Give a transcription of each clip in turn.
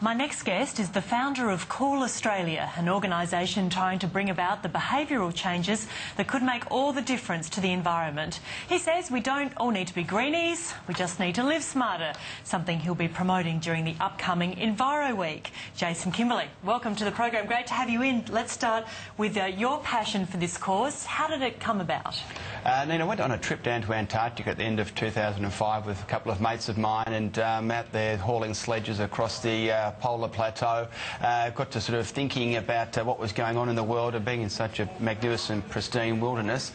My next guest is the founder of Cool Australia, an organisation trying to bring about the behavioural changes that could make all the difference to the environment. He says we don't all need to be greenies, we just need to live smarter, something he'll be promoting during the upcoming Enviro Week. Jason Kimberley, welcome to the program. Great to have you in. Let's start with your passion for this cause. How did it come about? Nina, I went on a trip down to Antarctica at the end of 2005 with a couple of mates of mine, and out there hauling sledges across the polar plateau. Got to sort of thinking about what was going on in the world and being in such a magnificent, pristine wilderness.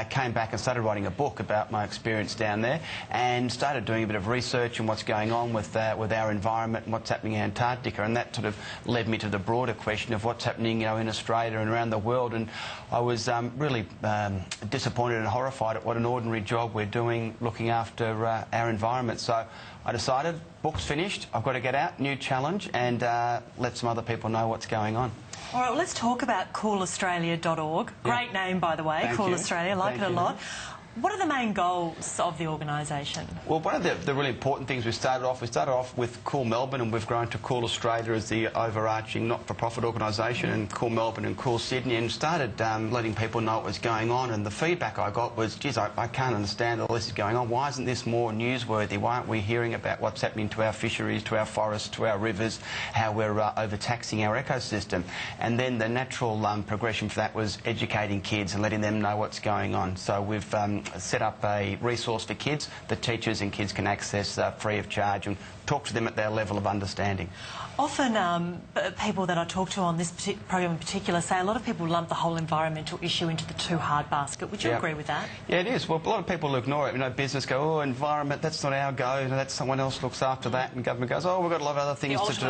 Came back and started writing a book about my experience down there, and started doing a bit of research on what's going on with our environment and what's happening in Antarctica, and that sort of led me to the broader question of what's happening, you know, in Australia and around the world. And I was really disappointed and horrified at what an ordinary job we're doing looking after our environment. So I decided, book's finished, I've got to get out, new challenge, and let some other people know what's going on. All right, well, let's talk about coolaustralia.org. Great name, by the way, Thank Cool you. Australia, like Thank it a you. lot. What are the main goals of the organisation? Well, one of the really important things we started off with Cool Melbourne, and we've grown to Cool Australia as the overarching not-for-profit organisation, and Cool Melbourne and Cool Sydney, and started letting people know what was going on. And the feedback I got was, geez, I can't understand all this is going on. Why isn't this more newsworthy? Why aren't we hearing about what's happening to our fisheries, to our forests, to our rivers, how we're overtaxing our ecosystem? And then the natural progression for that was educating kids and letting them know what's going on. So we've set up a resource for kids that teachers and kids can access free of charge, and talk to them at their level of understanding. Often people that I talk to on this program in particular say a lot of people lump the whole environmental issue into the too hard basket. Would you agree with that? Yeah, it is. Well, a lot of people ignore it. You know, business go, oh, environment, that's not our go, you know, that's someone else looks after that, and government goes, oh, we've got a lot of other things to do.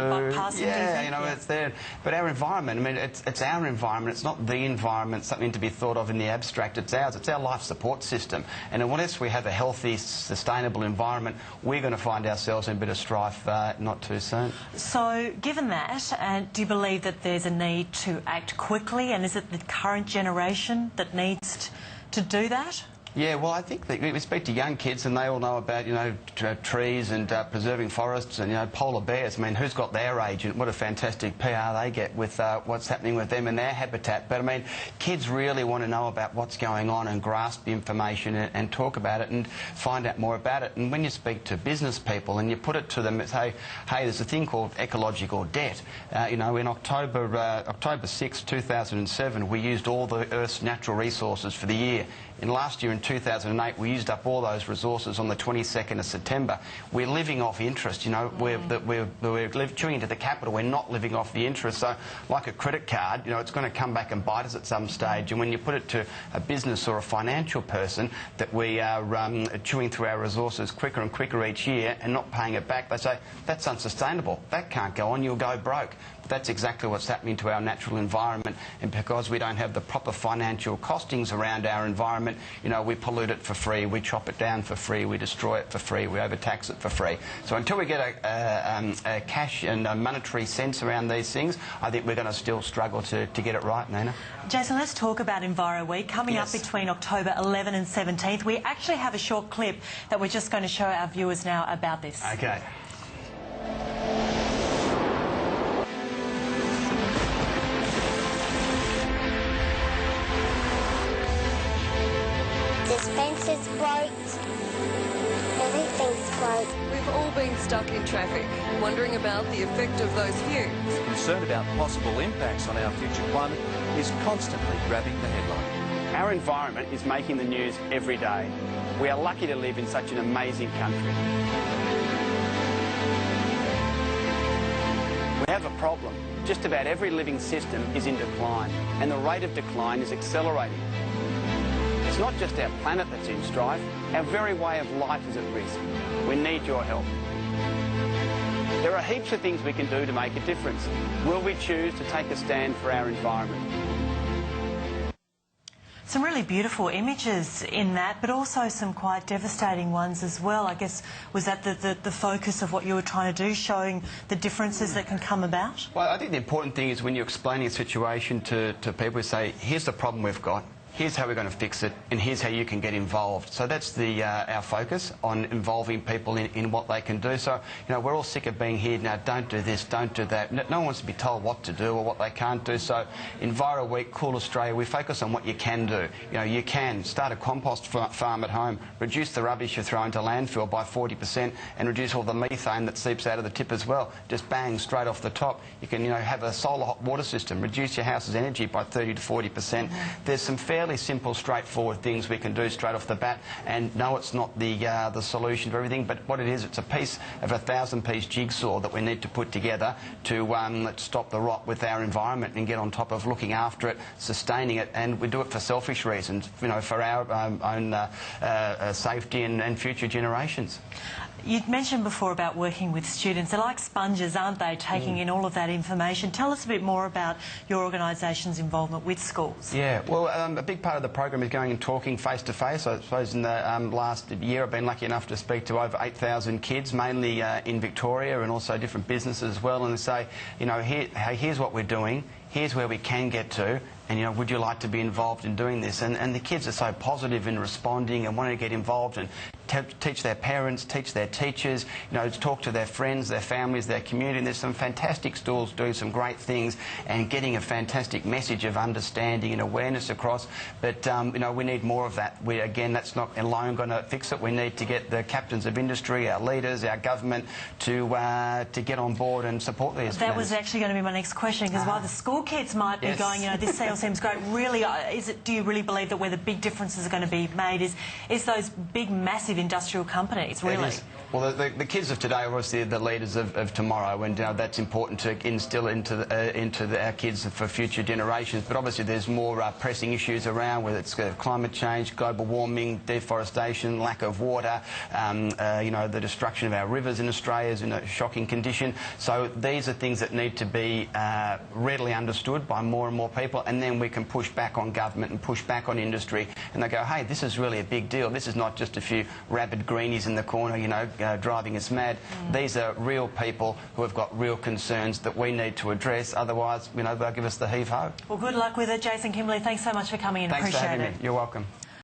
Yeah, you know, it's there. But our environment, I mean, it's our environment, it's not the environment, something to be thought of in the abstract, it's ours, it's our life support system. And unless we have a healthy, sustainable environment, we're going to find ourselves in a bit of strife not too soon. So, given that, do you believe that there's a need to act quickly, and is it the current generation that needs to do that? Yeah, well, I think that we speak to young kids and they all know about, you know, trees and preserving forests and, you know, polar bears. I mean, who's got their agent? What a fantastic PR they get with what's happening with them and their habitat. But, I mean, kids really want to know about what's going on and grasp the information and talk about it and find out more about it. And when you speak to business people and you put it to them, it's, hey, there's a thing called ecological debt. You know, in October 6, 2007, we used all the Earth's natural resources for the year. And last year in 2008, we used up all those resources on the 22nd of September. We're living off interest, you know. We're chewing into the capital. We're not living off the interest. So, like a credit card, you know, it's going to come back and bite us at some stage. And when you put it to a business or a financial person that we are chewing through our resources quicker and quicker each year and not paying it back, they say, that's unsustainable. That can't go on. You'll go broke. But that's exactly what's happening to our natural environment. And because we don't have the proper financial costings around our environment, you know, we pollute it for free, we chop it down for free, we destroy it for free, we overtax it for free. So until we get a cash and a monetary sense around these things, I think we're going to still struggle to get it right, Nina. Jason, let's talk about Enviro Week coming up between October 11 and 17th. We actually have a short clip that we're just going to show our viewers now about this. Okay. This fence is broke. Everything's broke. We've all been stuck in traffic, wondering about the effect of those fumes. Concern about possible impacts on our future climate is constantly grabbing the headline. Our environment is making the news every day. We are lucky to live in such an amazing country. We have a problem. Just about every living system is in decline, and the rate of decline is accelerating. It's not just our planet that's in strife, our very way of life is at risk. We need your help. There are heaps of things we can do to make a difference. Will we choose to take a stand for our environment? Some really beautiful images in that, but also some quite devastating ones as well. I guess, was that the focus of what you were trying to do, showing the differences that can come about? Well, I think the important thing is when you're explaining a situation to people, you say, here's the problem we've got. here's how we're going to fix it, and here's how you can get involved. So that's our focus, on involving people in what they can do. So, we're all sick of being here now, don't do this, don't do that. No one wants to be told what to do or what they can't do. So Enviro Week, Cool Australia, we focus on what you can do. You can start a compost farm at home, reduce the rubbish you throw into landfill by 40%, and reduce all the methane that seeps out of the tip as well. Just bang, straight off the top. You can, have a solar hot water system, reduce your house's energy by 30 to 40%. There's some fairly simple, straightforward things we can do straight off the bat. And no, it's not the solution to everything, but what it is, it's a piece of a 1,000-piece jigsaw that we need to put together to stop the rot with our environment and get on top of looking after it, sustaining it, and we do it for selfish reasons, for our own safety and future generations. You'd mentioned before about working with students. They're like sponges, aren't they, taking in all of that information. Tell us a bit more about your organisation's involvement with schools. Yeah, well, a big part of the program is going and talking face-to-face. I suppose in the last year I've been lucky enough to speak to over 8,000 kids, mainly in Victoria, and also different businesses as well, and say, here's what we're doing, here's where we can get to, and, would you like to be involved in doing this? And the kids are so positive in responding and wanting to get involved and teach their parents, teach their teachers, talk to their friends, their families, their community. And there's some fantastic schools doing some great things and getting a fantastic message of understanding and awareness across. But, we need more of that. Again, that's not alone going to fix it. We need to get the captains of industry, our leaders, our government to get on board and support these. That was actually going to be my next question, because while the school kids might be going, this sale seems great, really, do you really believe that where the big differences are going to be made is those big, massive industrial companies, really? Well, the kids of today are obviously the leaders of tomorrow, and that's important to instill into our kids for future generations. But obviously there's more pressing issues around, whether it's climate change, global warming, deforestation, lack of water, the destruction of our rivers in Australia is in a shocking condition. So these are things that need to be readily understood by more and more people, and then we can push back on government and push back on industry, and they go, hey, this is really a big deal. This is not just a few rabid greenies in the corner, driving us mad. These are real people who have got real concerns that we need to address. Otherwise, they'll give us the heave-ho. Well, good luck with it, Jason Kimberley. Thanks so much for coming in. Thanks Appreciate for having it. me. You're welcome.